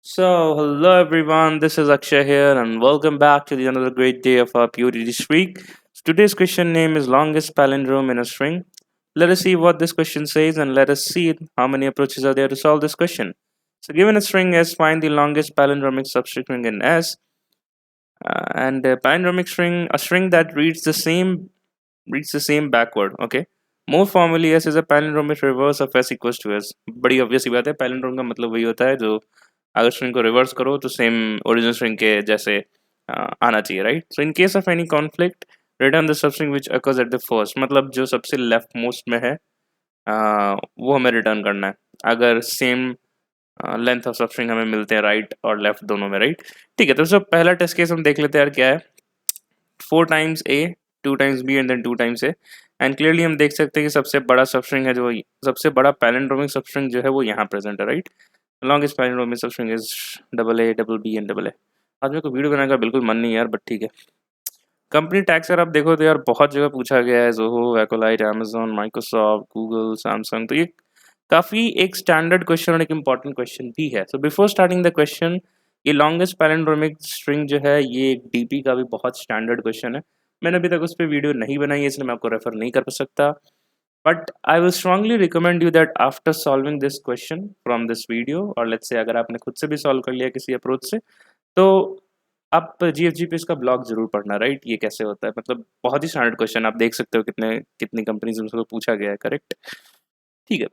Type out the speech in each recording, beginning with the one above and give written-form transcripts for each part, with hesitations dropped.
Hello everyone, this is Akshay here, and welcome back to the another great day of our Purity Streak. Today's question name is Longest Palindrome in a String. Let us see what this question says, and let us see how many approaches are there to solve this question. So, given a string S, find the longest palindromic substring in S, and a palindromic string, a string that reads the same backward. Okay. More formally, S is a palindromic reverse of S equals to S. बड़ी obvious सी बात है, palindrome का मतलब वही होता है जो अगर स्ट्रिंग को रिवर्स करो तो सेम ओरिजिनल स्ट्रिंग के जैसे आना चाहिए, right? So in case of any conflict return the substring which occurs at the first, मतलब जो सबसे लेफ्ट मोस्ट में है वो हमें रिटर्न करना है अगर सेम लेंथ ऑफ सबस्ट्रिंग हमें मिलते हैं राइट और लेफ्ट दोनों में, राइट? ठीक है, तो सब पहला टेस्ट केस हम देख लेते हैं यार क्या है। 4 times A, 2 times B and then 2 times A, and clearly हम देख सकते हैं कि सबसे बड़ा सबस्ट्रिंग है जो सबसे बड़ा पैलिंड्रोमिक सबस्ट्रिंग जो है वो यहाँ प्रेजेंट है, right? Longest palindromic substring is double A, double B and double A. आज मेरे को वीडियो बनाने का बिल्कुल मन नहीं है यार, बट ठीक है। कंपनी टैग्स अगर आप देखो तो यार बहुत जगह पूछा गया है, Zoho, Aqualite, Amazon, Microsoft, Google, Samsung, तो ये काफ़ी एक स्टैंडर्ड क्वेश्चन और एक इम्पॉर्टेंट क्वेश्चन भी है। So before starting the question, ये लॉन्गेस्ट पैलिंड्रोमिक स्ट्रिंग जो है ये एक डीपी का भी बहुत स्टैंडर्ड क्वेश्चन है। मैंने अभी तक उस पर वीडियो नहीं बनाई है, इसलिए मैं आपको रेफर नहीं कर सकता, but I will strongly recommend you that after solving this question from this video, और लेट्स से अगर आपने खुद से भी सॉल्व कर लिया किसी अप्रोच से, तो आप जीएफजी पे इसका ब्लॉग जरूर पढ़ना, राइट? ये कैसे होता है, मतलब बहुत ही स्टैंडर्ड क्वेश्चन, आप देख सकते हो कितने कितनी कंपनीज में उसको पूछा गया है, करेक्ट? ठीक है,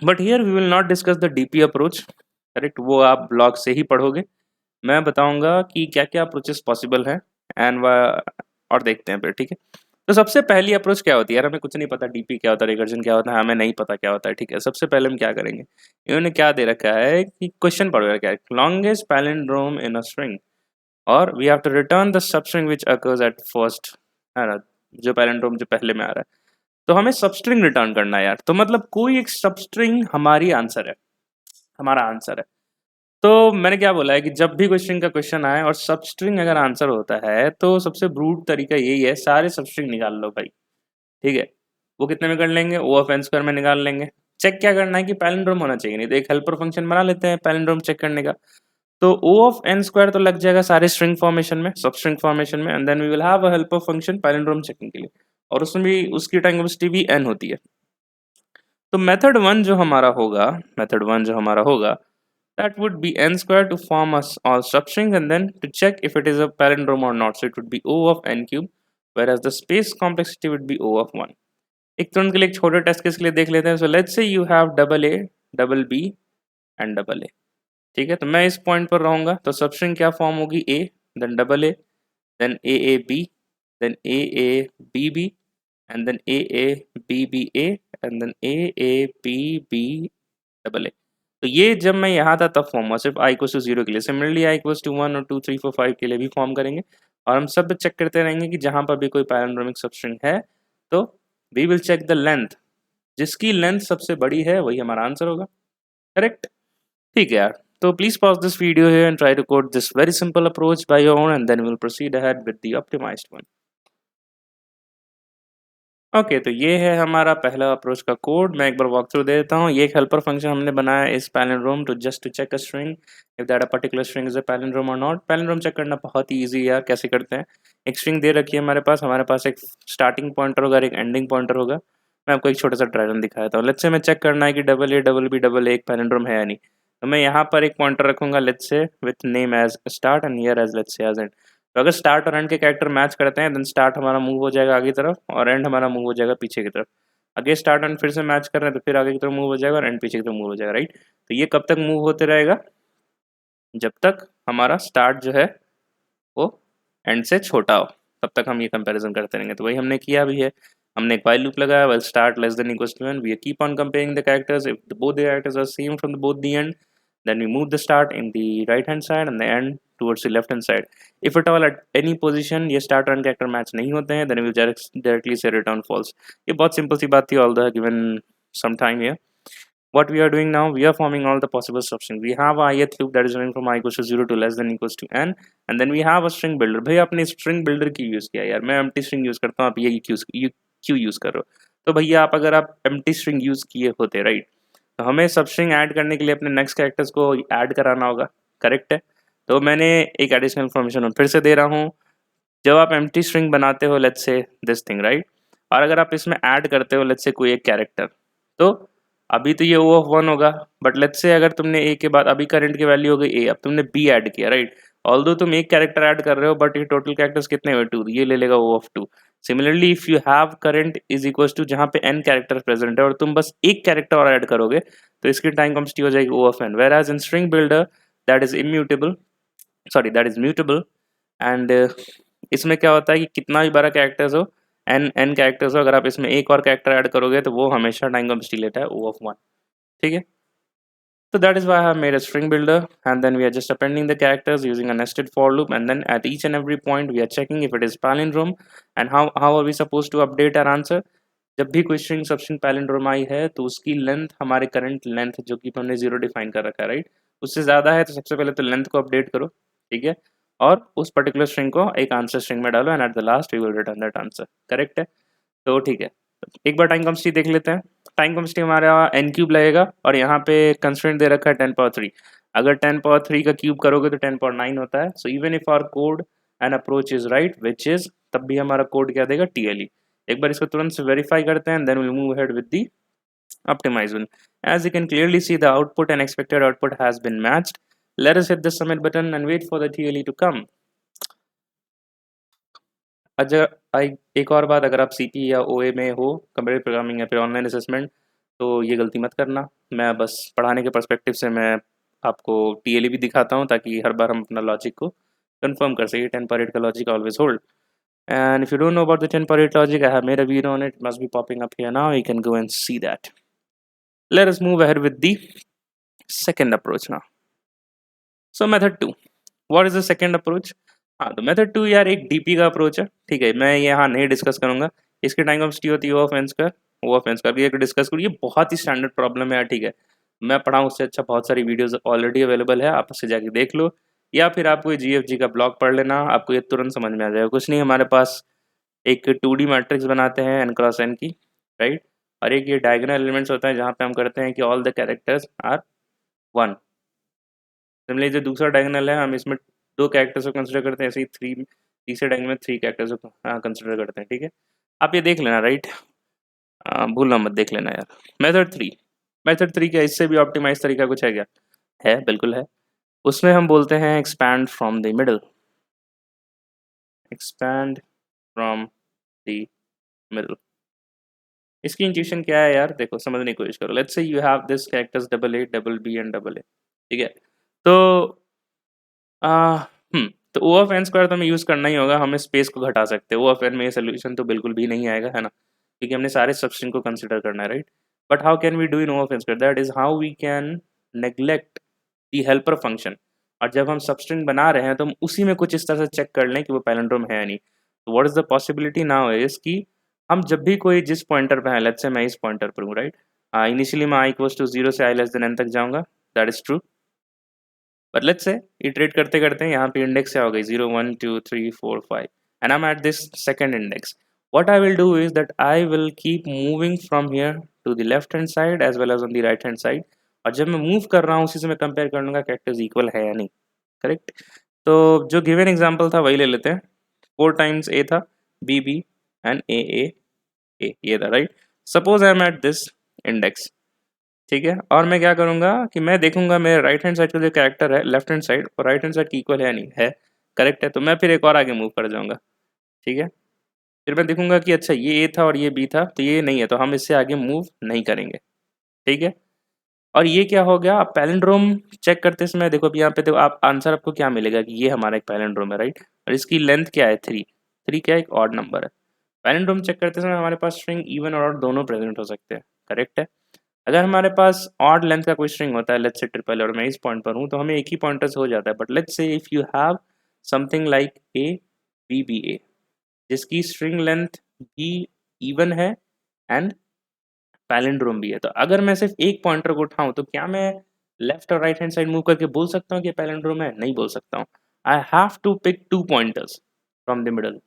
but here we will not discuss the DP approach, correct? वो आप ब्लॉग से ही पढ़ोगे। मैं बताऊंगा कि क्या क्या अप्रोचेस पॉसिबल हैं, एंड और देखते हैं फिर, ठीक है? तो सबसे पहली अप्रोच क्या होती है यार, हमें कुछ नहीं पता डीपी क्या होता है, रिकर्जन क्या होता है, हमें नहीं पता क्या होता है, ठीक है? सबसे पहले हम क्या करेंगे, इन्होंने क्या दे रखा है कि क्वेश्चन पढ़ो यार, क्या है? Longest palindrome in a string, और we have to return the substring which occurs at first, है ना? जो पैलिंड्रोम जो पहले में आ रहा है, तो हमें सबस्ट्रिंग रिटर्न करना है यार। तो मतलब कोई एक सबस्ट्रिंग हमारी आंसर है, हमारा आंसर है। तो मैंने क्या बोला है कि जब भी क्वेश्चन का क्वेश्चन आए और सबस्ट्रिंग अगर आंसर होता है तो सबसे ब्रूट तरीका यही है, सारे सबस्ट्रिंग निकाल लो भाई, ठीक है? वो कितने में कर लेंगे? ओ ऑफ एन स्क्वायर में निकाल लेंगे। चेक क्या करना है कि पैलिंड्रोम होना चाहिए, नहीं तो एक हेल्पर फंक्शन बना लेते हैं पैलिंड्रोम चेक करने का। तो ओ ऑफ एन स्क्वायर तो लग जाएगा सारे स्ट्रिंग फॉर्मेशन में, सब स्ट्रिंग फॉर्मेशन में, and then we will have a helper function palindrome checking के लिए, और उसमें भी उसकी टाइम कैपेसिटी भी एन होती है। तो मेथड वन जो हमारा होगा, that would be n square to form us all substrings, and then to check if it is a palindrome or not, so it would be O of n cube, whereas the space complexity would be O of 1। एक तुरंत के लिए एक छोटे test case के लिए देख लेते हैं। So let's say you have double A, double B and double A, ठीक है? तो मैं इस पॉइंट पर रहूंगा, तो सबस्ट्रिंग क्या फॉर्म होगी? A, then double A, then A B, then A B B, and then A B B A, and then A B B double A. तो ये जब मैं यहाँ था तब फॉर्म हुआ, सिर्फ आई इक्वल्स टू 0 के लिए। सिमिलरली आई इक्वल्स टू 1 और 2 3 4 5 के लिए भी फॉर्म करेंगे, और हम सब चेक करते रहेंगे कि जहाँ पर भी कोई पैलिंड्रोमिक सबस्ट्रिंग है तो we will check the length, जिसकी लेंथ सबसे बड़ी है वही हमारा आंसर होगा, करेक्ट? ठीक है यार, तो please pause this video here and try to code this very simple approach by your own, and then we will proceed ahead with the optimized one. Okay, तो ये है हमारा पहला अप्रोच का कोड। मैं एक बार वॉक थ्रू दे देता हूँ। ये एक हेल्पर फंक्शन हमने बनाया इस palindrome to just to check a string if that a particular string is a palindrome और नॉट। पैलिंड्रोम चेक करना बहुत ही ईजी है यार। कैसे करते हैं, एक स्ट्रिंग दे रखी है हमारे पास एक स्टार्टिंग पॉइंटर होगा और एक एंडिंग पॉइंटर होगा। मैं आपको एक छोटा सा ड्राइवन दिखाया था। लेट्स से मैं चेक करना है कि double A, double B, double A एक पैलिंड्रोम है या नहीं, तो मैं यहाँ पर एक पॉइंटर रखूंगा, let's say with name as start and here as let's say as end. तो अगर स्टार्ट और एंड के कैरेक्टर मैच करते हैं, देन स्टार्ट हमारा मूव हो जाएगा आगे की तरफ और एंड हमारा मूव हो जाएगा पीछे की तरफ। आगे स्टार्ट एंड फिर से मैच कर रहे हैं तो फिर आगे की तरफ मूव हो जाएगा और एंड पीछे की तरफ मूव हो जाएगा, राइट? तो ये कब तक मूव होते रहेगा? जब तक हमारा स्टार्ट जो है वो एंड से छोटा हो, तब तक हम ये कंपैरिजन करते रहेंगे। तो वही हमने किया भी है। हमने एक while लूप लगाया, while start less than equals to 1, we keep on comparing the characters. If both the characters are same from both the end, then we move the start in the right hand side and the end towards the left hand side. If at all at any position ये start और end character match नहीं होते हैं, then we will directly say return false। ये बहुत simple सी बात थी, although given some time here। What we are doing now, we are forming all the possible substrings. We have a ith loop that is running from I equals to 0 to less than equals to n, and then we have a string builder। भाई आपने string builder की use किया यार, मैं empty string use करता हूँ, आप ये क्यों यूज़ कर रहे हो? तो भैया आप अगर आप empty string यूज़ किए होते, राइट, तो हमें सबस्ट्रिंग ऐड करने के लिए अपने नेक्स्ट कैरेक्टर्स को ऐड कराना होगा, करेक्ट है। तो मैंने एक एडिशनल इन्फॉर्मेशन फिर से दे रहा हूँ, जब आप एम्प्टी स्ट्रिंग बनाते हो let's say this thing right, और अगर आप इसमें ऐड करते हो लेट्स से कोई एक कैरेक्टर, तो अभी तो ये ओ ऑफ वन होगा, बट लेट्स से अगर तुमने ए के बाद अभी करंट की वैल्यू हो गई ए, अब तुमने बी ऐड किया राइट, ऑल्दो तुम एक कैरेक्टर ऐड कर रहे हो बट ये टोटल कैरेक्टर्स कितने हुए टू, ये ले लेगा O of two. Similarly if you have current is equal to जहाँ पे एन कैरेक्टर प्रेजेंट है और तुम बस एक कैरेक्टर और ऐड करोगे तो इसकी टाइम कॉन्स्टेंट हो जाएगी O of N, whereas in string builder that is immutable, sorry that is mutable, and इसमें क्या होता है कि कितना भी बड़ा कैरेक्टर्स हो, एन एन कैरेक्टर्स हो, अगर आप इसमें एक और कैरेक्टर ऐड करोगे तो वो हमेशा टाइम कॉन्स्टेंट लेता है ओ ऑफ वन। ठीक है, so that is why I have made a string builder, and then we are just appending the characters using a nested for loop, and then at each and every point we are checking if it is palindrome, and how are we supposed to update our answer। जब भी कोई string substring palindrome आई है तो उसकी length हमारे current length जो कि हमने जीरो डिफाइन कर रखा है राइट, उससे ज़्यादा है तो सबसे पहले तो लेंथ को अपडेट करो, ठीक है, और उस पर्टिकुलर स्ट्रिंग को एक आंसर स्ट्रिंग में डालो, and at the last we will return that answer. Correct है, तो ठीक है, एक बार टाइम कॉन्स्टेंट देख लेते हैं। टाइम कॉन्स्टेंट हमारा एन क्यूब लगेगा और यहाँ पे कंस्ट्रेंट दे रखा है 10 पावर 3, अगर 10 पावर 3 का क्यूब करोगे तो 10 पावर 9 होता है। So even if our code and approach is right which is, तब भी हमारा कोड क्या देगा TLE। एक बार इसको तुरंत से वेरीफाई करते हैं, then will move ahead with the optimized one। As you can clearly see, the output and expected output has been matched। Let us hit the submit button and wait for the TLE to come। अच्छा, एक और बात, अगर आप CP या OA में हो, computer programming या फिर ऑनलाइन असेसमेंट, तो ये गलती मत करना। मैं बस पढ़ाने के पर्सपेक्टिव से मैं आपको TLE भी दिखाता हूँ ताकि हर बार हम अपना लॉजिक को कंफर्म कर सकें। 10 पर 8 का logic always hold. And if you don't know about the 10 पर 8 logic, I have made a video on it. It must be popping up here now. You can go and see that। Let us move ahead with the second approach now। So method 2, what is the second approach? हाँ, तो method 2 यार एक DP का approach है, ठीक है, मैं यहाँ नहीं डिस्कस करूँगा। इसकी टाइम कॉन्स्टेंट होती है O of N square, O of N square भी एक डिस्कस करूँ, ये बहुत ही स्टैंडर्ड प्रॉब्लम है यार, ठीक है। मैं पढ़ाऊँ उससे अच्छा बहुत सारी वीडियोस ऑलरेडी अवेलेबल है, आप उससे जाके देख लो, या फिर आप कोई GFG का ब्लॉग पढ़ लेना, आपको ये तुरंत समझ में आ जाएगा। कुछ नहीं, हमारे पास एक 2D मैट्रिक्स बनाते हैं n क्रॉस n की, राइट, और एक ये डायगोनल एलिमेंट्स होता है जहाँ पे हम करते हैं कि all the characters are 1। Similarly जो दूसरा डायगोनल है, हम इसमें 2 कैरेक्टर्स को कंसिडर करते हैं, ऐसे ही तीसरे डायगोनल में 3 कैरेक्टर्स को कंसिडर करते हैं, ठीक है। आप ये देख लेना राइट, भूलना मत, देख लेना यार। मेथड 3 क्या इससे भी ऑप्टिमाइज तरीका कुछ है क्या? है, बिल्कुल है। उसमें हम बोलते हैं expand from the middle, expand from the middle. इसकी इंट्यूशन क्या है यार, देखो समझने की कोशिश करो। Let's say you have this characters AA, BB and AA, ठीक है। तो तो ओ ऑफ एन स्क्वायर तो हमें यूज़ करना ही होगा, हमें स्पेस को घटा सकते हैं। ओ ऑफ एन में ये सोल्यूशन तो बिल्कुल भी नहीं आएगा, है ना, क्योंकि हमने सारे सबस्ट्रिंग को कंसिडर करना है, right. But how can we do in O of N square, that is how we can neglect the helper function. और जब हम सबस्ट्रिंग बना रहे हैं तो हम उसी में कुछ इस तरह से चेक कर लें कि वो पैलेंड्रोम है या नहीं। तो what is the possibility now is कि हम जब भी कोई जिस पॉइंटर पे है, लेट्स से मैं इस पॉइंटर पर हूँ, राइट, इनिशियली मैं i इक्वल्स टू 0 से i<n तक जाऊँगा, that is true. But let's say iterate करते करते यहाँ पे इंडेक्स क्या हो गई, 0 1 2 3 4 5, and I am at this second index. what I will do is that I will keep moving from here to the left hand side as well as on the right hand side। और जब मैं move कर रहा हूँ उसी से मैं compare कर लूँगा कैरेक्टर्स इक्वल है या नहीं, करेक्ट। तो जो गिवन एग्जांपल था वही ले लेते हैं। 4 टाइम्स a था, BB एंड A, ये था, right. Suppose I am at this index, ठीक है, और मैं क्या करूँगा कि मैं देखूंगा मेरे राइट हैंड साइड का जो कैरेक्टर है लेफ्ट हैंड साइड और राइट हैंड साइड की इक्वल है नहीं है, करेक्ट है, तो मैं फिर एक और आगे मूव कर जाऊँगा, ठीक है। फिर मैं देखूंगा कि अच्छा ये ए था और ये बी था, तो ये नहीं है, तो हम इससे आगे मूव नहीं करेंगे, ठीक है। और ये क्या हो गया, आप पैलिंड्रोम चेक करते समय देखो, अब यहाँ पे देखो आप आंसर आपको क्या मिलेगा कि ये हमारा एक पैलिंड्रोम है, राइट, और इसकी लेंथ क्या है 3 क्या एक ऑड नंबर है। पैलिंड्रोम चेक करते समय हमारे पास स्ट्रिंग इवन और ऑड दोनों प्रेजेंट हो सकते हैं, करेक्ट है। अगर हमारे पास ऑड लेंथ का कोई स्ट्रिंग होता है, लेट्स से ट्रिपल, और मैं इस पॉइंट पर हूँ, तो हमें एक ही पॉइंटर से हो जाता है। But let's say if you have something like A जिसकी स्ट्रिंग लेंथ भी इवन है एंड पैलिंड्रोम भी है, तो अगर मैं सिर्फ एक पॉइंटर को उठाऊं तो क्या मैं लेफ्ट और राइट हैंड साइड मूव करके बोल सकता हूँ कि पैलिंड्रोम है? नहीं बोल सकता हूँ। I have to pick 2 pointers from the middle,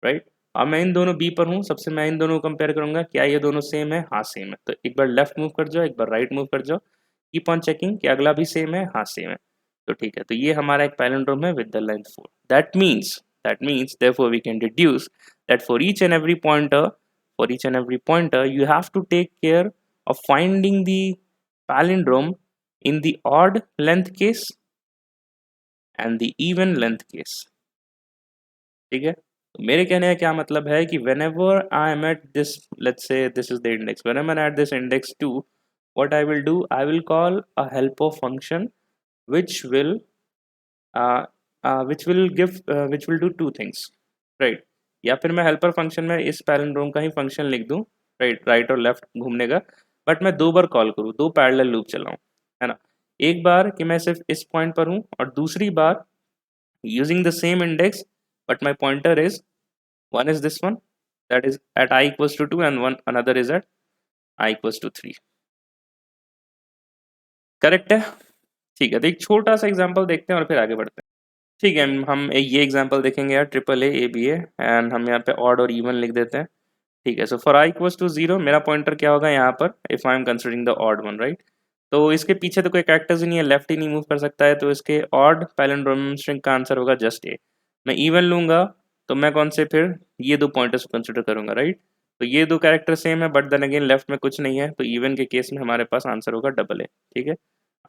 right. और मैं इन दोनों बी पर हूँ, सबसे मैं इन दोनों को कंपेयर करूंगा, क्या ये दोनों सेम है? हाँ सेम है। तो एक बार लेफ्ट मूव कर जाओ, एक बार राइट मूव कर जाओ, कीप ऑन चेकिंग कि अगला भी सेम है, हाँ सेम है। तो ठीक है, तो ये हमारा एक पैलिंड्रोम है with the length 4. That means therefore we can deduce that for each and every pointer you have to take care of finding the palindrome in the odd length case and the even length case. ठीक है, तो मेरे कहने का क्या मतलब है कि whenever I am at this, let's say this is the index, when I'm at this index 2, what I will do, I will call a helper function which will which will do two things, right? या फिर मैं helper function में इस palindrome का ही function लिख दूं, right और left घूमने का, बट मैं दो बार कॉल करूं, दो पैरेलल लूप चलाऊं, है ना? एक बार कि मैं सिर्फ इस पॉइंट पर हूं, और दूसरी बार using the same index but my pointer is, one is this one that is at I equals to 2 and one another is at I equals to 3. Correct है? ठीक है, तो एक छोटा सा एग्जांपल देखते हैं और फिर आगे बढ़ते हैं. ठीक है, हम ये एग्जांपल देखेंगे यार, triple A B A, and हम यहाँ पे ऑड और इवन लिख देते हैं. ठीक है, so for I equals to 0 मेरा पॉइंटर क्या होगा यहाँ पर, if I am considering the odd one, right? तो इसके पीछे तो कोई कैरेक्टर्स ही नहीं है, लेफ्ट ही नहीं मूव कर सकता है, तो इसके ऑड पैलिंड्रोम स्ट्रिंग का आंसर होगा जस्ट ए. मैं इवन लूंगा तो मैं कौन से फिर ये दो पॉइंटर्स को कंसिडर करूंगा, राइट? तो ये दो कैरेक्टर सेम है, बट देन अगेन लेफ्ट में कुछ नहीं है, तो इवन के केस में हमारे पास आंसर होगा डबल ए. ठीक है,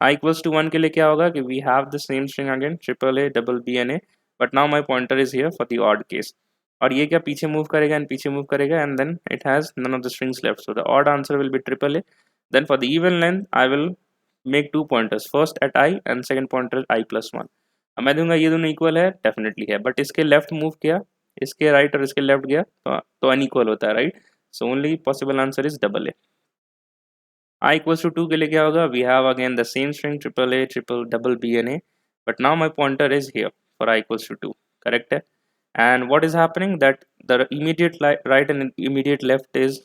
आई इक्वल्स टू 1 के लिए क्या होगा कि we have the same string again, triple A double B and A, but now my pointer is here for the odd case. और ये क्या पीछे मूव करेगा एंड पीछे मूव करेगा, and then it has none of the strings left, so the odd answer will be triple A. Then for the even length I will make two pointers, first at I and second pointer I plus 1. अब मैं दूंगा ये दोनों equal है, definitely है, but इसके left move किया, इसके राइट और इसके लेफ्ट गया तो अनइक्वल होता है, right? So only possible answer is double A. I equals to 2 के लिए क्या होगा, we have again the same string triple A triple double B and A, but now my pointer is here for I equals to 2, correct है? And what is happening that the immediate right and immediate left is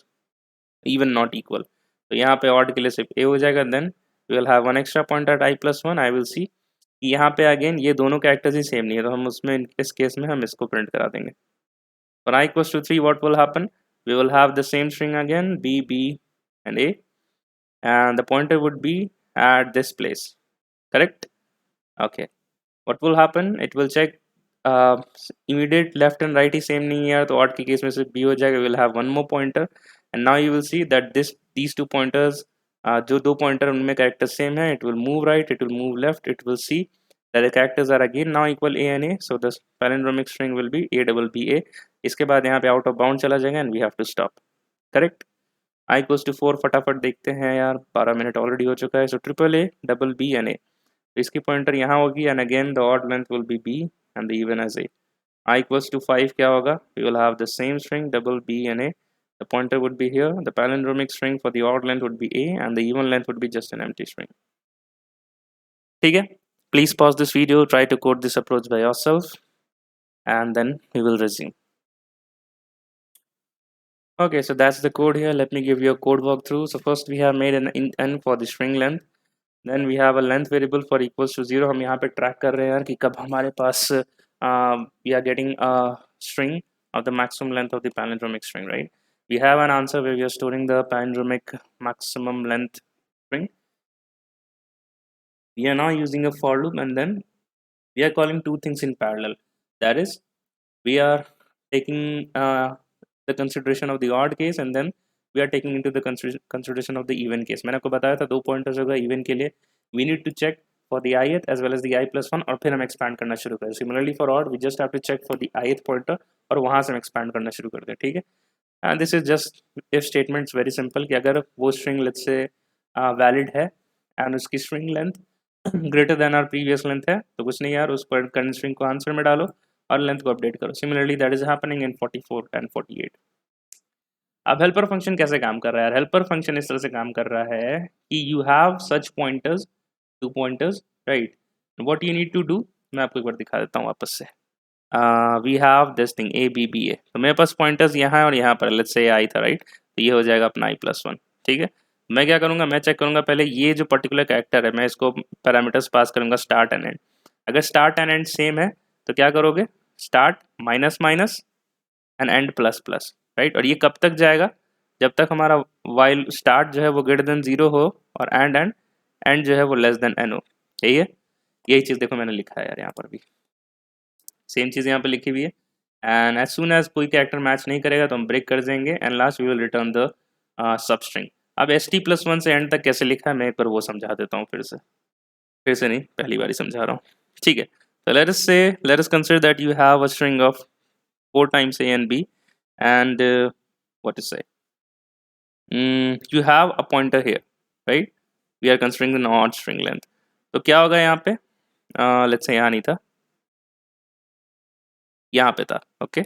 even not equal, तो यहाँ पे odd के लिए सिर्फ A हो जाएगा, then we will have one extra pointer at I plus 1. I will see कि यहाँ पे अगेन ये दोनों कैरेक्टर्स ही सेम नहीं है, तो हम उसमें इस केस में हम इसको प्रिंट करा देंगे. For I equals to 3 what will happen, we will have the same string again B B and A, and the pointer would be at this place, correct? Okay, what will happen, it will check immediate left and right is same नहीं है यार, तो odd के case में सिर्फ B हो जाएगा, we will have one more pointer, and now you will see that these two pointers, जो दो pointer उनमें characters same है, it will move right, it will move left, it will see that the characters are again now equal A and A, so the palindromic string will be A double B A. इसके बाद यहाँ पे out of bound चला जाएगा and we have to stop, correct? I equals to 4 फटाफट देखते हैं यार, 12 मिनट ऑलरेडी हो चुका है. So triple A double B and A, तो इसकी पॉइंटर यहाँ होगी, and again the odd length will be B and the even as A. I equals to 5 क्या होगा, we will have the same string double B and A, the pointer would be here, the palindromic string for the odd length would be A and the even length would be just an empty string. ठीक है, please pause this video, try to code this approach by yourself and then we will resume. Okay, so that's the code here. Let me give you a code walkthrough. So first we have made an int n for the string length. Then we have a length variable for equals to 0. हम यहाँ पे track कर रहे हैं यार कि कब हमारे पास we are getting a string of the maximum length of the palindromic string, right? We have an answer where we are storing the palindromic maximum length string. We are now using a for loop, and then we are calling two things in parallel. That is, we are taking the consideration of the odd case, and then we are taking into the consideration of the even case. मैंने आपको बताया था दो pointers होगा even के लिए, we need to check for the ith as well as the I plus 1, और फिर हम expand करना शुरू करें. Similarly for odd, we just have to check for the ith pointer, और वहाँ से हम expand करना शुरू करते हैं. ठीक है, and this is just if statements, very simple, कि अगर वो string let's say valid है and उसकी string length greater than our previous length है, तो कुछ नहीं यार, उस current string को आंसर में डालो और लेंथ को अपडेट करो. Similarly that is happening in 44 and 48. अब हेल्पर फंक्शन कैसे काम कर रहा है? हेल्पर फंक्शन इस तरह से काम कर रहा है कि you have such pointers, two pointers, right? What you need to do, मैं आपको एक बार दिखा देता हूँ वापस से. We have this thing A B B A, तो मेरे पास पॉइंटर्स यहाँ है और यहाँ पर लेट्स से आई था, राइट? तो ये हो जाएगा अपना आई प्लस 1. ठीक है, मैं क्या करूँगा, मैं चेक करूँगा पहले ये जो पर्टिकुलर कैरेक्टर है, मैं इसको पैरामीटर्स पास करूँगा स्टार्ट एंड एंड. अगर स्टार्ट एंड एंड सेम है तो क्या करोगे, start minus minus and and plus plus, right? और ये कब तक जाएगा, जब तक हमारा वाइल स्टार्ट जो है वो ग्रेटर देन 0 हो और एंड जो है वो लेस देन n हो. यही है. यही चीज़ देखो मैंने लिखा है यार, यहाँ पर भी सेम चीज़ यहाँ पे लिखी हुई है। एंड एज सुन एज कोई कैरेक्टर मैच नहीं करेगा तो हम ब्रेक कर देंगे and last we will return the substring. अब st+1 से एंड तक कैसे लिखा है मैं एक बार वो समझा देता हूँ फिर से नहीं, पहली बार ही समझा रहा हूँ, ठीक है। तो let us consider that you have a string of 4 times a and b and what to say, you have a pointer here, right? We are considering the odd string length। तो क्या होगा यहाँ पे, let's say यहाँ नहीं था, यहाँ पे था, ओके।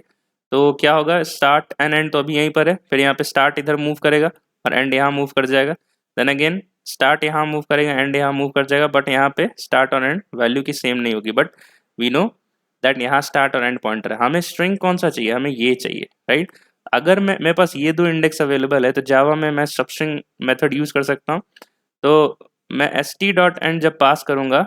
तो क्या होगा, स्टार्ट एंड एंड तो अभी यहीं पर है, फिर यहाँ पे स्टार्ट इधर मूव करेगा और एंड यहाँ मूव कर जाएगा, देन अगेन स्टार्ट यहाँ मूव करेगा, एंड यहाँ मूव कर जाएगा, बट यहाँ पे स्टार्ट और एंड वैल्यू की सेम नहीं होगी, बट वी नो दैट यहाँ स्टार्ट और एंड पॉइंटर है। हमें स्ट्रिंग कौन सा चाहिए, हमें ये चाहिए, राइट। अगर मेरे पास ये दो इंडेक्स अवेलेबल है तो जावा में मैं सबस्ट्रिंग मेथड यूज कर सकता हूँ। तो मैं st.end जब पास करूंगा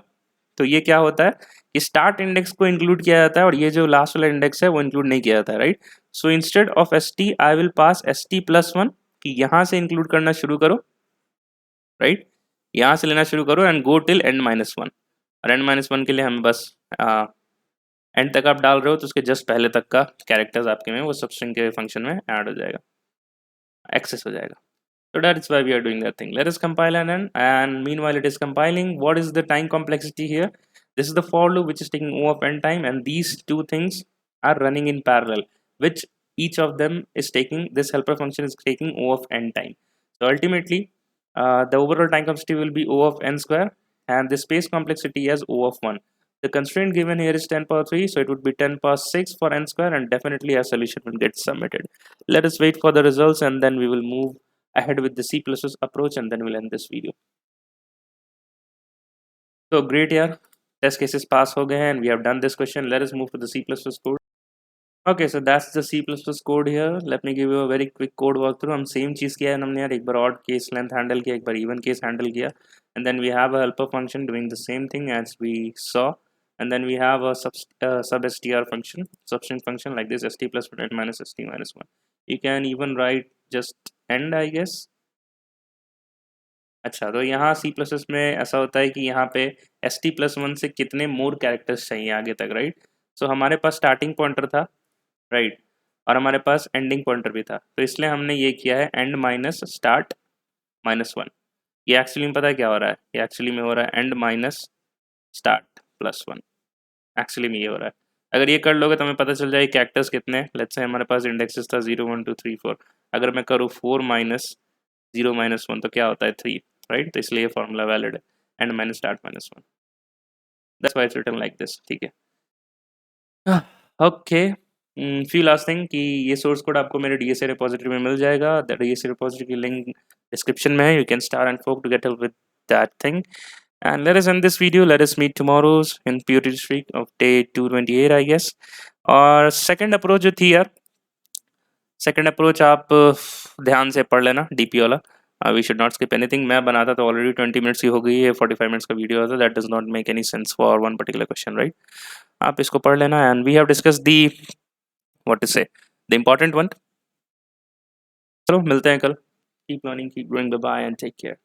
तो ये क्या होता है कि स्टार्ट इंडेक्स को इंक्लूड किया जाता है और ये जो लास्ट वाला इंडेक्स है वो इंक्लूड नहीं किया जाता है, right. So instead of st I will pass st+1 कि यहाँ से इंक्लूड करना शुरू करो, राइट, यहाँ से लेना शुरू करो एंड गो टिल n-1। और n-1 के लिए हमें बस एंड तक आप डाल रहे हो तो उसके जस्ट पहले तक का कैरेक्टर्स आपके में वो सबस्ट्रिंग के फंक्शन में ऐड हो जाएगा, एक्सेस हो जाएगा। So that is why we are doing that thing. Let us compile and run. And meanwhile it is compiling. What is the time complexity here? This is the for loop which is taking O of n time, and these two things are running in parallel, which each of them is taking, this helper function is taking O of n time. So ultimately the overall time complexity will be O of n square, and the space complexity as O of 1. The constraint given here is 10 power 3, so it would be 10 power 6 for n square, and definitely our solution will get submitted. Let us wait for the results and then we will move ahead with the C++ approach and then we'll end this video. So great, yeah, test cases pass ho gaye and we have done this question. Let us move to the C++ code. Okay, so that's the C++ code here. Let me give you a very quick code walkthrough. हम same चीज़ किया है हमने यार, एक बार odd case length handle किया, एक बार even case handle किया, and then we have a helper function doing the same thing as we saw, and then we have a sub-str function, substring function like this, st+1 minus st minus 1. You can even write just end, I guess. अच्छा, तो यहाँ C++ में ऐसा होता है कि यहाँ पे st+1 से कितने मोर कैरेक्टर्स चाहिए आगे तक, राइट। सो हमारे पास स्टार्टिंग पॉइंटर था, राइट, और हमारे पास एंडिंग पॉइंटर भी था, तो इसलिए हमने ये किया है एंड माइनस स्टार्ट -1। ये एक्चुअली में पता है क्या हो रहा है, ये एक्चुअली में हो रहा है एंड माइनस स्टार्ट +1, एक्चुअली में ये हो रहा है। अगर ये कर लोगे तो हमें पता चल जाए कैरेक्टर्स कितने, लेट्स से हमारे पास इंडेक्सेस था 0 1 2 3 4, अगर मैं करूँ 4 माइनस 0 माइनस 1 तो क्या होता है 3, राइट। तो इसलिए ये फॉर्मूला वैलिड है, end minus start -1, that's why it's written like this, ठीक है। ओके, फ्यू लास्ट थिंग कि ये सोर्स कोड आपको मेरे DSA रिपोजिटरी में मिल जाएगा। DSA रिपोजिटरी की लिंक डिस्क्रिप्शन में है, you can star and fork to get help with that thing. And let us end this video. Let us meet tomorrow's in Purity Streak of day 228, I guess. और second approach जो थी यार, second approach आप ध्यान से पढ़ लेना, DP वाला। We should not skip anything. मैं बनाता तो ऑलरेडी 20 मिनट्स की हो गई है, 45 मिनट्स का वीडियो आता, that does not make any sense for one particular question, right. आप इसको पढ़ लेना and we have discuss the what to say the important one. चलो मिलते हैं कल। Keep learning, keep growing, bye bye and take care.